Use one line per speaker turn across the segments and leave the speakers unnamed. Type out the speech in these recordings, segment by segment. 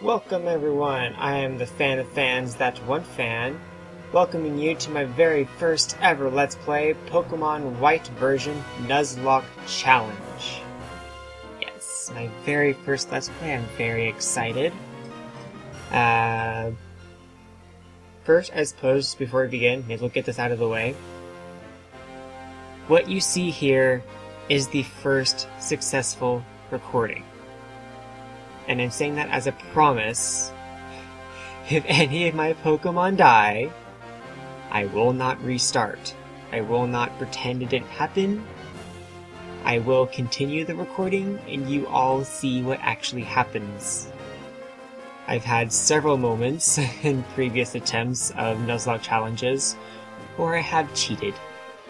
Welcome everyone, I am the fan of fans, that one fan, welcoming you to my very first ever Let's Play Pokemon White version Nuzlocke Challenge. Yes, my very first Let's Play, I'm very excited. First, I suppose, before we begin, maybe we'll get this out of the way. What you see here is the first successful recording. And I'm saying that as a promise. If any of my Pokemon die, I will not restart. I will not pretend it didn't happen. I will continue the recording and you all see what actually happens. I've had several moments in previous attempts of Nuzlocke challenges where I have cheated.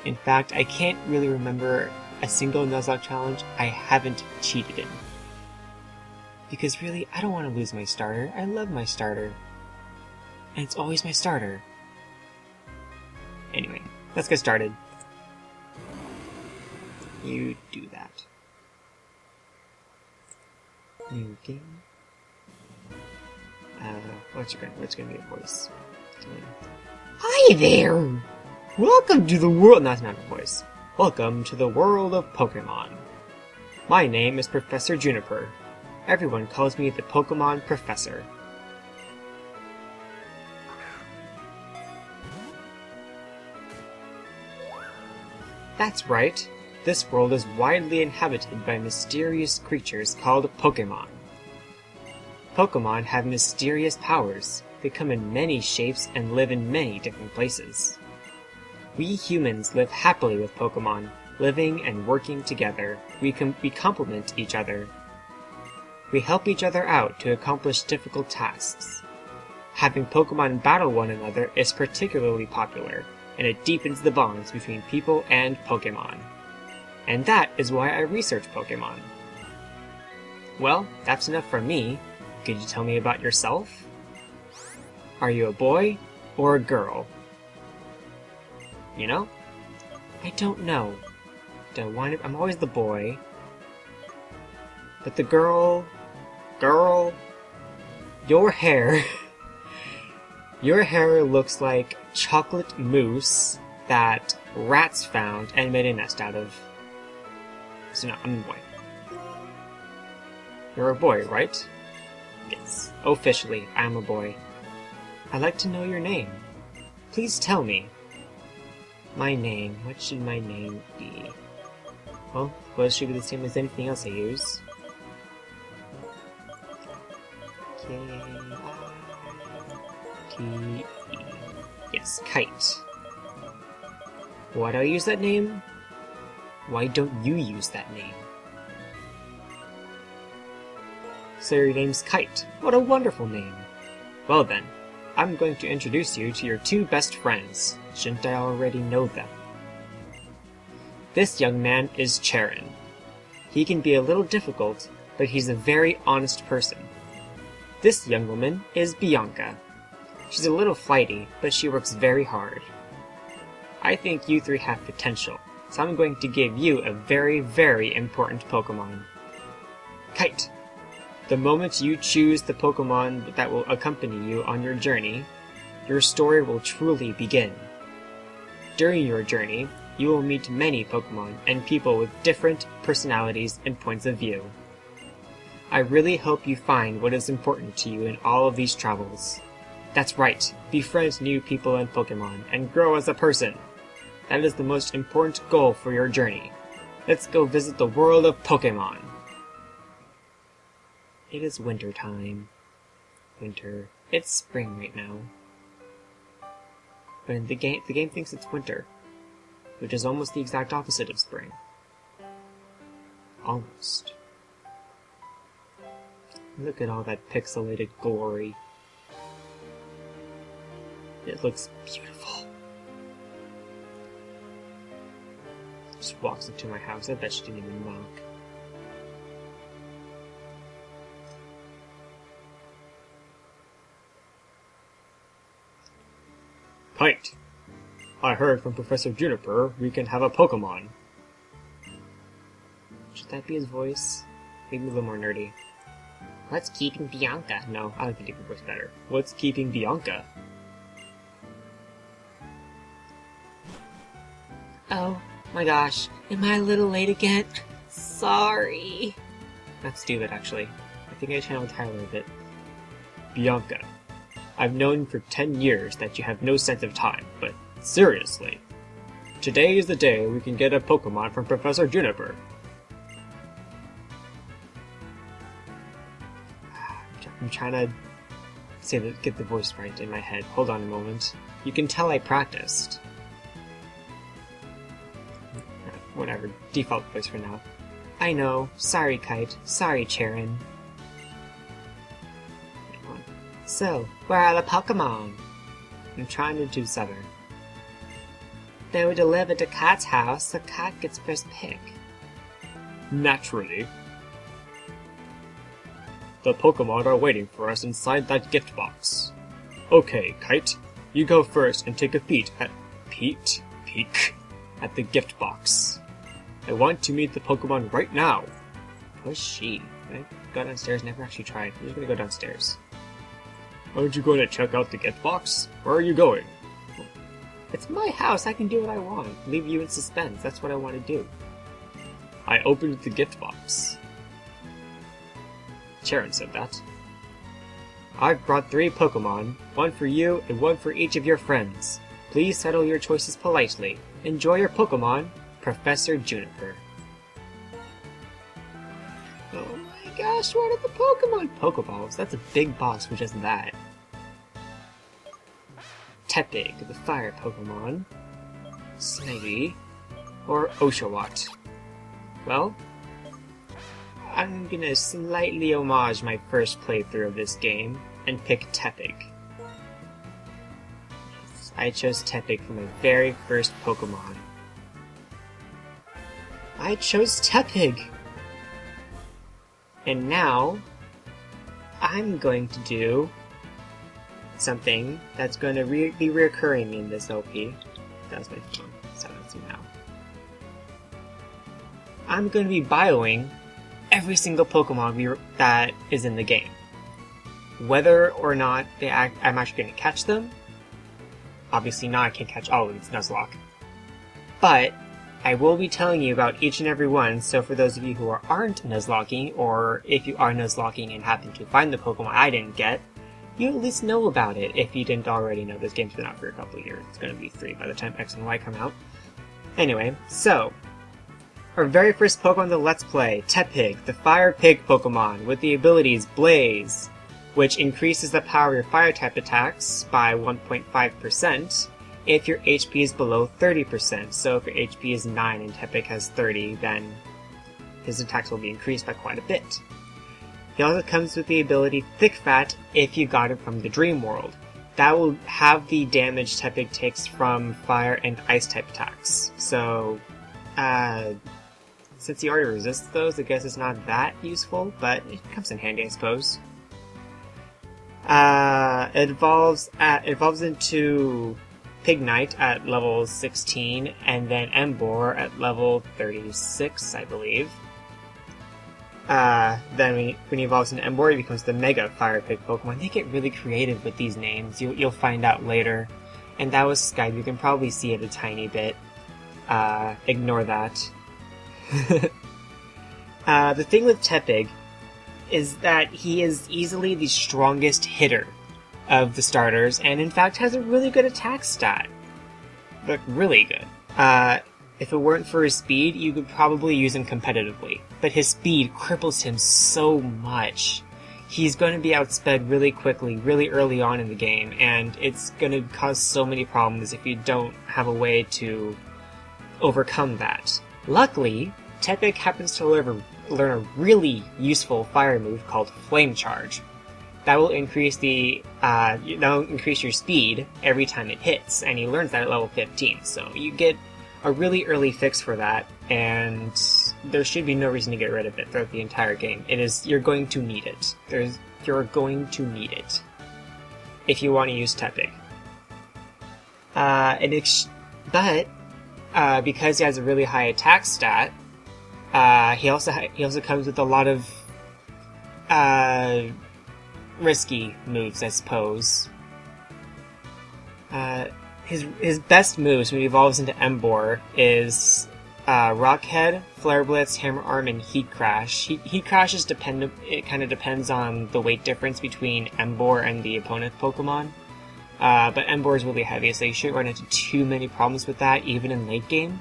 In fact, I can't really remember a single Nuzlocke challenge I haven't cheated in. Because really, I don't want to lose my starter. I love my starter. And it's always my starter. Anyway, let's get started. You do that. New game. What's gonna be a voice? Hi there! Welcome to the world. No, that's not a voice. Welcome to the world of Pokemon. My name is Professor Juniper. Everyone calls me the Pokemon Professor. That's right. This world is widely inhabited by mysterious creatures called Pokemon. Pokemon have mysterious powers. They come in many shapes and live in many different places. We humans live happily with Pokemon, living and working together. We complement each other. We help each other out to accomplish difficult tasks. Having Pokemon battle one another is particularly popular, and it deepens the bonds between people and Pokemon. And that is why I research Pokemon. Well, that's enough from me. Could you tell me about yourself? Are you a boy or a girl? You know? I don't know. I'm always the boy. But the girl, your hair looks like chocolate mousse that rats found and made a nest out of. So no, I'm a boy. You're a boy, right? Yes, officially, I'm a boy. I'd like to know your name. Please tell me. My name, what should my name be? Well, it should be the same as anything else I use. K-I-T-E. Yes, Kite. Why do I use that name? Why don't you use that name? So your name's Kite. What a wonderful name. Well then, I'm going to introduce you to your two best friends. Shouldn't I already know them? This young man is Charon. He can be a little difficult, but he's a very honest person. This young woman is Bianca. She's a little flighty, but she works very hard. I think you three have potential, so I'm going to give you a very, very important Pokemon. Kite. The moment you choose the Pokemon that will accompany you on your journey, your story will truly begin. During your journey, you will meet many Pokemon and people with different personalities and points of view. I really hope you find what is important to you in all of these travels. That's right, befriend new people and Pokemon, and grow as a person. That is the most important goal for your journey. Let's go visit the world of Pokemon. It is winter time. Winter. It's spring right now. But in the game thinks it's winter, which is almost the exact opposite of spring. Almost. Look at all that pixelated glory. It looks beautiful. Just walks into my house. I bet she didn't even knock. Kite! I heard from Professor Juniper we can have a Pokemon. Should that be his voice? Maybe a little more nerdy. What's keeping Bianca? No, I like the different voice better. What's keeping Bianca? Oh my gosh, am I a little late again? Sorry. That's stupid, actually. I think I channeled Tyler a bit. Bianca, I've known for 10 years that you have no sense of time, but seriously. Today is the day we can get a Pokemon from Professor Juniper. I'm trying to get the voice right in my head. Hold on a moment. You can tell I practiced. Whatever, default voice for now. I know. Sorry, Kite. Sorry, Charon. So, where are the Pokemon? I'm trying to do Southern. They were delivered to Cat's house, so Cat gets first pick. Naturally. The Pokemon are waiting for us inside that gift box. Okay, Kite, you go first and take a peek at the gift box. I want to meet the Pokemon right now. Who's she? Can I go downstairs? Never actually tried. I'm just gonna go downstairs. Aren't you going to check out the gift box? Where are you going? It's my house. I can do what I want. Leave you in suspense. That's what I want to do. I opened the gift box. Charon said that. I've brought 3 Pokemon, one for you and one for each of your friends. Please settle your choices politely. Enjoy your Pokemon, Professor Juniper. Oh my gosh, what are the Pokemon? Pokeballs, that's a big boss for just that. Tepig, the fire Pokemon. Snivy. Or Oshawott. Well, I'm gonna slightly homage my first playthrough of this game and pick Tepig. I chose Tepig for my very first Pokemon. I chose Tepig! And now, I'm going to do something that's going to be recurring in this LP. That's my phone. Silencing now. I'm going to be bioing every single Pokemon that is in the game. Whether or not I'm actually going to catch them. Obviously not, I can't catch all of these Nuzlocke. But I will be telling you about each and every one, so for those of you who aren't Nuzlocking, or if you are Nuzlocking and happen to find the Pokemon I didn't get, you at least know about it if you didn't already know. This game's been out for a couple of years. It's going to be 3 by the time X and Y come out. Anyway, so our very first Pokemon to Let's Play, Tepig, the Fire Pig Pokemon, with the abilities Blaze, which increases the power of your Fire-type attacks by 1.5% if your HP is below 30%. So if your HP is 9 and Tepig has 30, then his attacks will be increased by quite a bit. He also comes with the ability Thick Fat if you got it from the Dream World. That will have the damage Tepig takes from Fire and Ice-type attacks. So, since he already resists those, I guess it's not that useful, but it comes in handy, I suppose. It evolves into Pignite at level 16, and then Emboar at level 36, I believe. Then when he evolves into Emboar, he becomes the Mega Fire Pig Pokemon. They get really creative with these names. You'll find out later. And that was Skype. You can probably see it a tiny bit. Ignore that. The thing with Tepig is that he is easily the strongest hitter of the starters, and in fact has a really good attack stat. But really good. If it weren't for his speed, you could probably use him competitively. But his speed cripples him so much. He's going to be outsped really quickly, really early on in the game, and it's going to cause so many problems if you don't have a way to overcome that. Luckily, Tepig happens to learn a really useful fire move called Flame Charge. That will increase your speed every time it hits, and he learns that at level 15. So you get a really early fix for that, and there should be no reason to get rid of it throughout the entire game. You're going to need it. You're going to need it if you want to use Tepig. But because he has a really high attack stat, he also comes with a lot of risky moves, I suppose. His best moves when he evolves into Emboar is Rock Head, Flare Blitz, Hammer Arm, and Heat Crash. Heat Crash is it kind of depends on the weight difference between Emboar and the opponent Pokemon. But Emboar is really heavy, so you shouldn't run into too many problems with that, even in late game.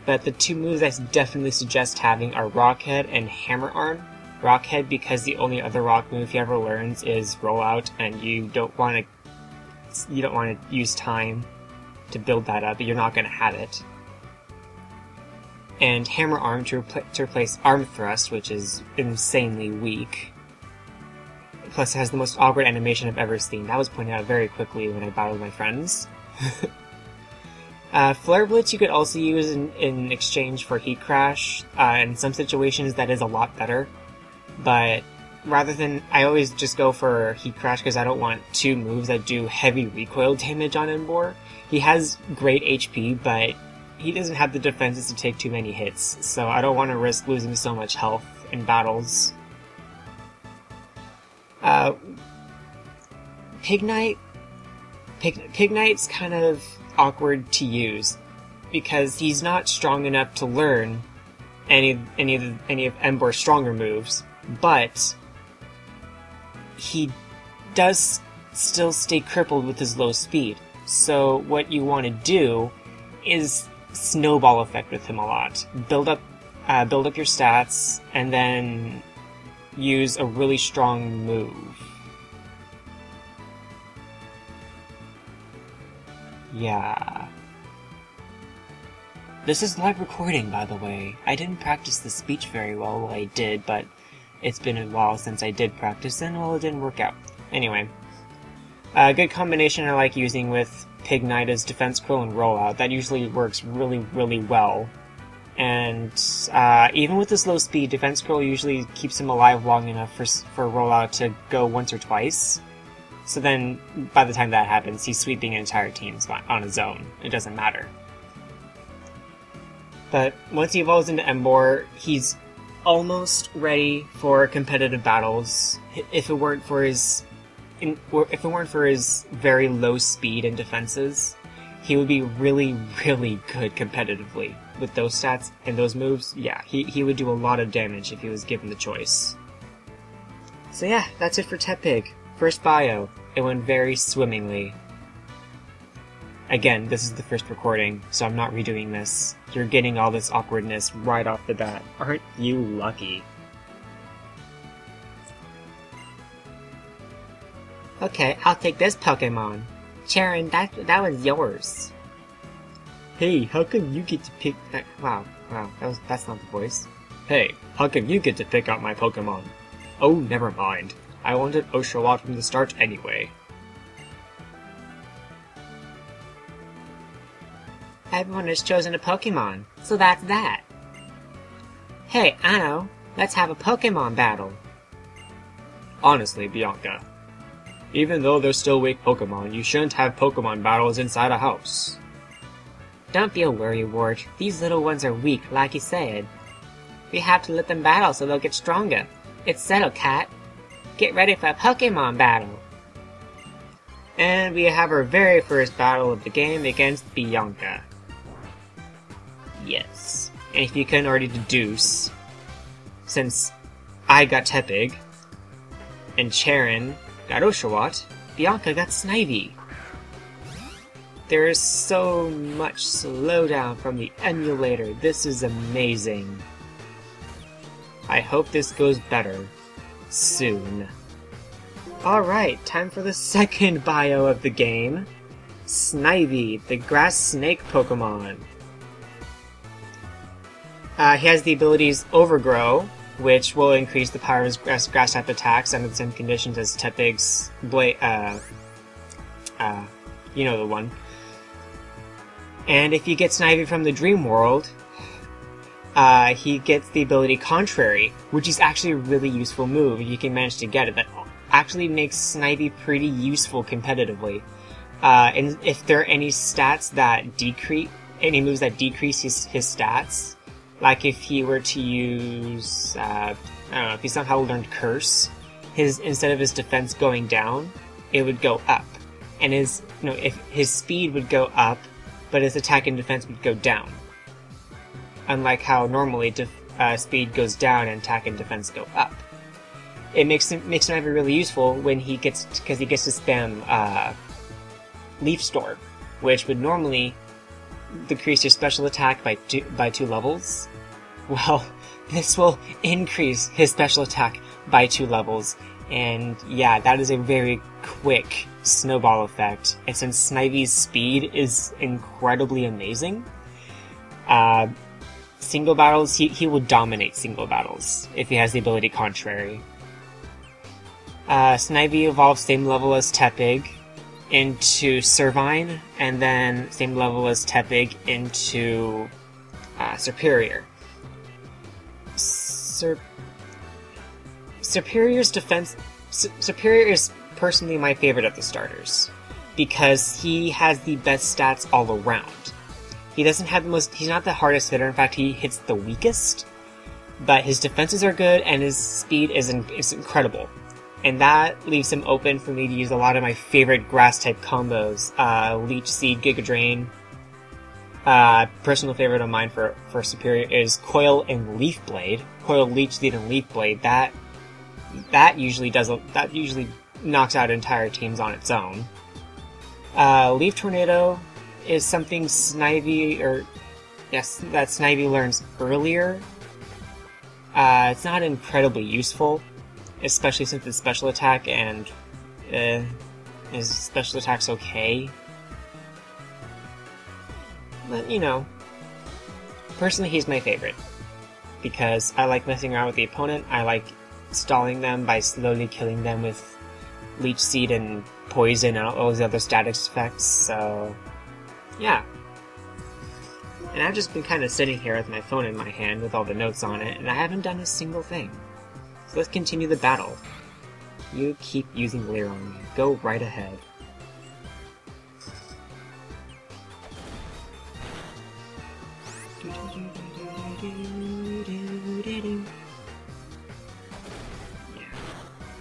But the two moves I definitely suggest having are Rock Head and Hammer Arm. Rock Head because the only other rock move he ever learns is Rollout, and you don't want to use time to build that up, but you're not going to have it. And Hammer Arm to replace Arm Thrust, which is insanely weak. Plus it has the most awkward animation I've ever seen. That was pointed out very quickly when I battled my friends. Flare Blitz you could also use in exchange for Heat Crash. In some situations that is a lot better. But I always just go for Heat Crash because I don't want two moves that do heavy recoil damage on Emboar. He has great HP, but he doesn't have the defenses to take too many hits, so I don't want to risk losing so much health in battles. Pignite's kind of awkward to use because he's not strong enough to learn any of Emboar's stronger moves, but he does still stay crippled with his low speed. So what you want to do is snowball effect with him a lot. Build up your stats, and then use a really strong move. Yeah. This is live recording, by the way. I didn't practice the speech very well. Well, I did, but it's been a while since I did practice, and well, it didn't work out. Anyway. A good combination I like using with Pignite is Defense Curl and Rollout. That usually works really, really well. And even with his low speed, Defense Curl usually keeps him alive long enough for Rollout to go once or twice. So then, by the time that happens, he's sweeping entire teams on his own. It doesn't matter. But once he evolves into Emboar, he's almost ready for competitive battles. If it weren't for his very low speed and defenses, he would be really, really good competitively. With those stats and those moves, yeah, he would do a lot of damage if he was given the choice. So yeah, that's it for Tepig. First bio. It went very swimmingly. Again, this is the first recording, so I'm not redoing this. You're getting all this awkwardness right off the bat. Aren't you lucky? Okay, I'll take this Pokemon. Charon, that was yours. Hey, how come you get to pick that? Wow, that's not the voice. Hey, how come you get to pick out my Pokemon? Oh, never mind. I wanted Oshawott from the start anyway. Everyone has chosen a Pokemon, so that's that. Hey, Anno, let's have a Pokemon battle. Honestly, Bianca, even though they're still weak Pokemon, you shouldn't have Pokemon battles inside a house. Don't be a worrywart. These little ones are weak, like you said. We have to let them battle so they'll get stronger. It's settled, Cat. Get ready for a Pokemon battle. And we have our very first battle of the game against Bianca. Yes. And if you couldn't already deduce, since I got Tepig, and Charon got Oshawott, Bianca got Snivy. There is so much slowdown from the emulator. This is amazing. I hope this goes better soon. Alright, time for the second bio of the game. Snivy, the grass snake Pokemon. He has the abilities Overgrow, which will increase the power of his grass type attacks under the same conditions as Tepig's you know the one. And if you get Snivy from the Dream World, he gets the ability Contrary, which is actually a really useful move if you can manage to get it. That actually makes Snivy pretty useful competitively. And if there are any stats that decrease, any moves that decrease his stats, like if he were to use, I don't know, if he somehow learned Curse, instead of his defense going down, it would go up. And if his speed would go up, but his attack and defense would go down. Unlike how normally speed goes down and attack and defense go up. It makes Snivy really useful when because he gets to spam Leaf Storm, which would normally decrease your special attack by two levels. Well, this will increase his special attack by 2 levels, and yeah, that is a very quick snowball effect. And since Snivy's speed is incredibly amazing, single battles, he will dominate single battles if he has the ability Contrary. Snivy evolves same level as Tepig into Servine, and then same level as Tepig into Superior. Superior's defense... Superior is personally my favorite of the starters, because he has the best stats all around. He doesn't have the most... He's not the hardest hitter, in fact he hits the weakest, but his defenses are good and his speed is incredible. And that leaves him open for me to use a lot of my favorite grass-type combos. Leech Seed, Giga Drain. Personal favorite of mine for Superior is Coil and Leaf Blade. Coil, Leech Seed, and Leaf Blade. That usually knocks out entire teams on its own. Leaf Tornado is something that Snivy learns earlier. It's not incredibly useful, especially since it's special attack, and his special attack's okay. But, personally he's my favorite, because I like messing around with the opponent, I like stalling them by slowly killing them with Leech Seed and Poison and all those other static effects, so yeah. And I've just been kind of sitting here with my phone in my hand with all the notes on it, and I haven't done a single thing. So let's continue the battle. You keep using Leer on me. Go right ahead.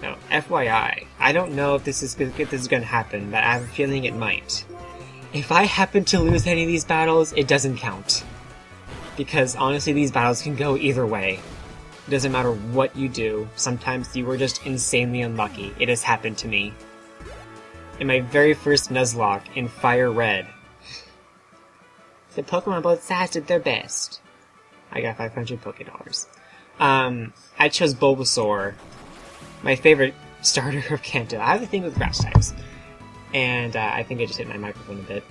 Now, FYI, I don't know if this is going to happen, but I have a feeling it might. If I happen to lose any of these battles, it doesn't count. Because honestly, these battles can go either way. It doesn't matter what you do, sometimes you were just insanely unlucky. It has happened to me. In my very first Nuzlocke in Fire Red, the Pokemon both sides did their best. I got 500 Pokédollars. I chose Bulbasaur, my favorite starter of Kanto. I have a thing with grass types. And I think I just hit my microphone a bit.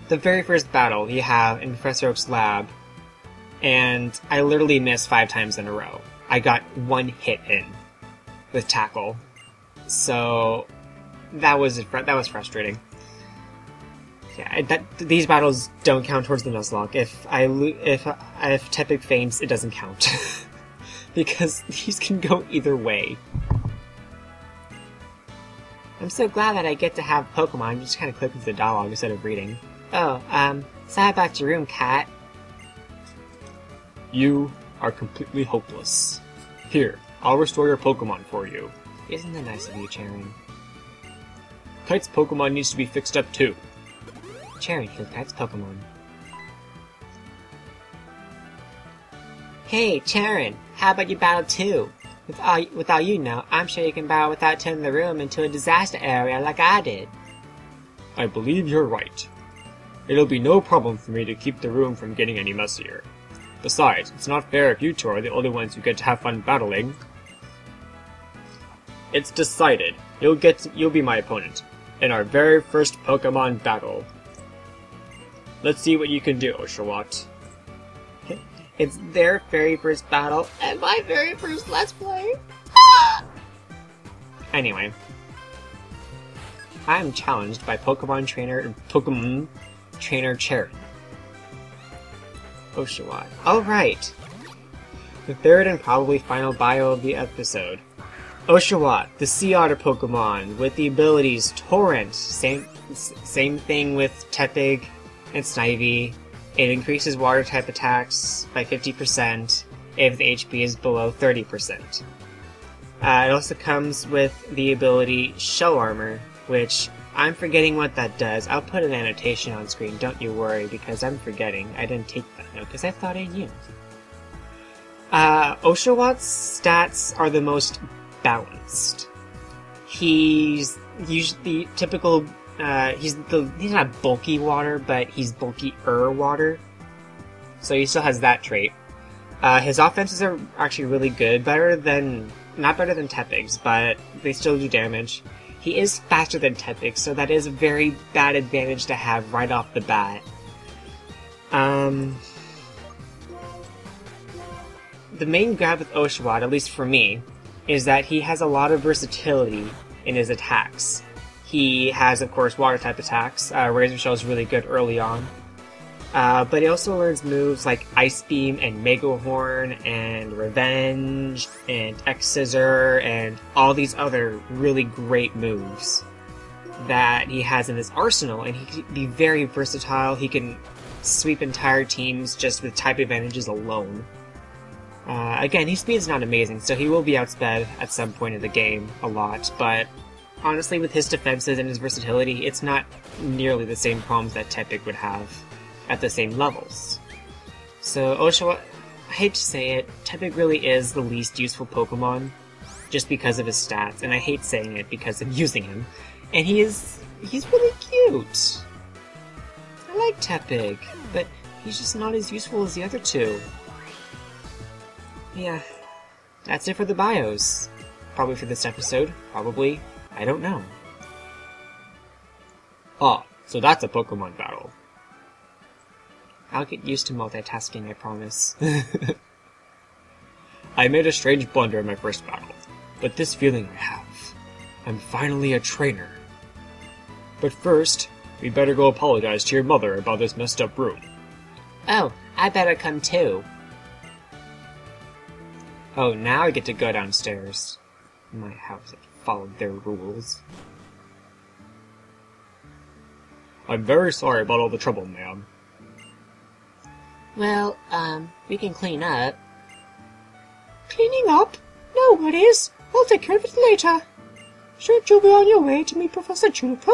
The very first battle you have in Professor Oak's lab, and I literally missed 5 times in a row. I got 1 hit in with Tackle, so that was frustrating. Yeah, these battles don't count towards the Nuzlocke. If Tepig faints, it doesn't count because these can go either way. I'm so glad that I get to have Pokemon just kind of click into the dialogue instead of reading. Oh, sorry about your room, Cat. You are completely hopeless. Here, I'll restore your Pokemon for you. Isn't that nice of you, Charon?
Kite's Pokemon needs to be fixed up too.
Charon healed Kite's Pokemon. Hey, Charon, how about you battle too? Without you now, I'm sure you can battle without turning the room into a disaster area like I did.
I believe you're right. It'll be no problem for me to keep the room from getting any messier. Besides, it's not fair if you two are the only ones who get to have fun battling. It's decided. You'll be my opponent in our very first Pokemon battle. Let's see what you can do, Oshawott.
It's their very first battle, and my very first Let's Play! Anyway. I am challenged by Pokemon Trainer Charon. Oshawott. Alright! The third and probably final bio of the episode. Oshawott, the Sea Otter Pokemon, with the abilities Torrent, same thing with Tepig and Snivy. It increases water type attacks by 50% if the HP is below 30%. It also comes with the ability Shell Armor, which I'm forgetting what that does. I'll put an annotation on screen, don't you worry, because I'm forgetting. I didn't take that note because I thought I knew. Oshawott's stats are the most balanced. He's usually typical. He's not bulky water, but he's bulkier water. So he still has that trait. His offenses are actually really good, not better than Tepig's, but they still do damage. He is faster than Tepig, so that is a very bad advantage to have right off the bat. The main grab with Oshawott, at least for me, is that he has a lot of versatility in his attacks. He has, of course, water-type attacks. Razor Shell is really good early on. But he also learns moves like Ice Beam and Mega Horn and Revenge and X-Scissor and all these other really great moves that he has in his arsenal, and he can be very versatile. He can sweep entire teams just with type advantages alone. Again, his speed is not amazing, so he will be outsped at some point in the game a lot, but honestly, with his defenses and his versatility, it's not nearly the same problems that Tepig would have at the same levels. So Oshawott, I hate to say it, Tepig really is the least useful Pokemon, just because of his stats, and I hate saying it because I'm using him. And he's really cute! I like Tepig, but he's just not as useful as the other two. Yeah, that's it for the bios. Probably for this episode, probably. I don't know.
Ah, so that's a Pokemon battle.
I'll get used to multitasking, I promise.
I made a strange blunder in my first battle, but this feeling I have. I'm finally a trainer. But first, we better go apologize to your mother about this messed up room.
Oh, I better come too. Oh, now I get to go downstairs. My house followed their rules.
I'm very sorry about all the trouble, ma'am.
Well, we can clean up. Cleaning up? No worries. I'll take care of it later. Shouldn't you be on your way to meet Professor Juniper?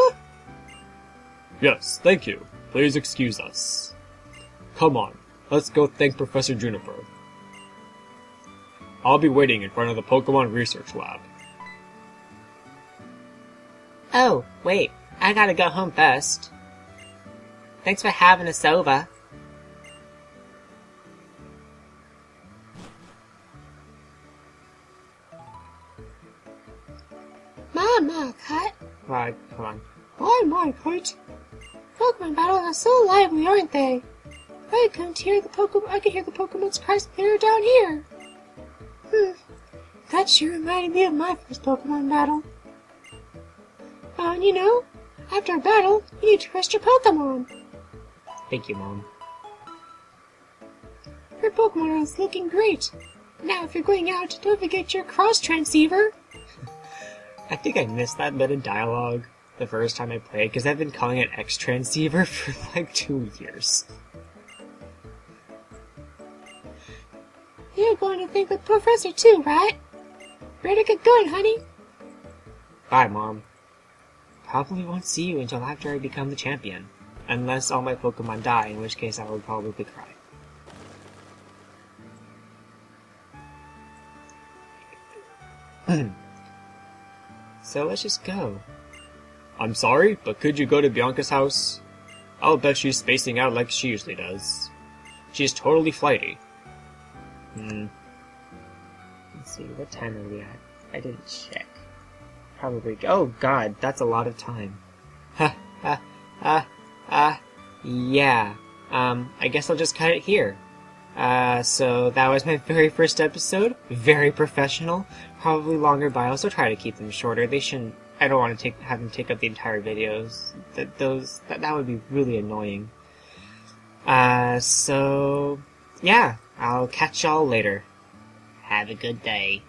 Yes, thank you. Please excuse us. Come on, let's go thank Professor Juniper. I'll be waiting in front of the Pokemon Research Lab.
Oh, wait. I gotta go home first. Thanks for having us over. My Kite. Right, come on.
My Kite. Pokemon battles are so lively, aren't they? I can hear the Pokemon's cries clear down here. That sure reminded me of my first Pokemon battle. And you know, after a battle, you need to rest your Pokemon.
Thank you, Mom.
Your Pokemon is looking great. Now, if you're going out, don't forget your cross transceiver.
I think I missed that bit of dialogue the first time I played, because I've been calling it X-Transceiver for like 2 years.
You're going to think with Professor too, right? Better get going, honey.
Bye, Mom. Probably won't see you until after I become the champion. Unless all my Pokemon die, in which case I will probably cry. So let's just go.
I'm sorry, but could you go to Bianca's house? I'll bet she's spacing out like she usually does. She's totally flighty.
Let's see, what time are we at? I didn't check. Probably. Oh god, that's a lot of time. Yeah. I guess I'll just cut it here. So that was my very first episode. Very professional. Probably longer, but I also try to keep them shorter. They shouldn't. I don't want to have them take up the entire videos. That would be really annoying. So yeah, I'll catch y'all later. Have a good day.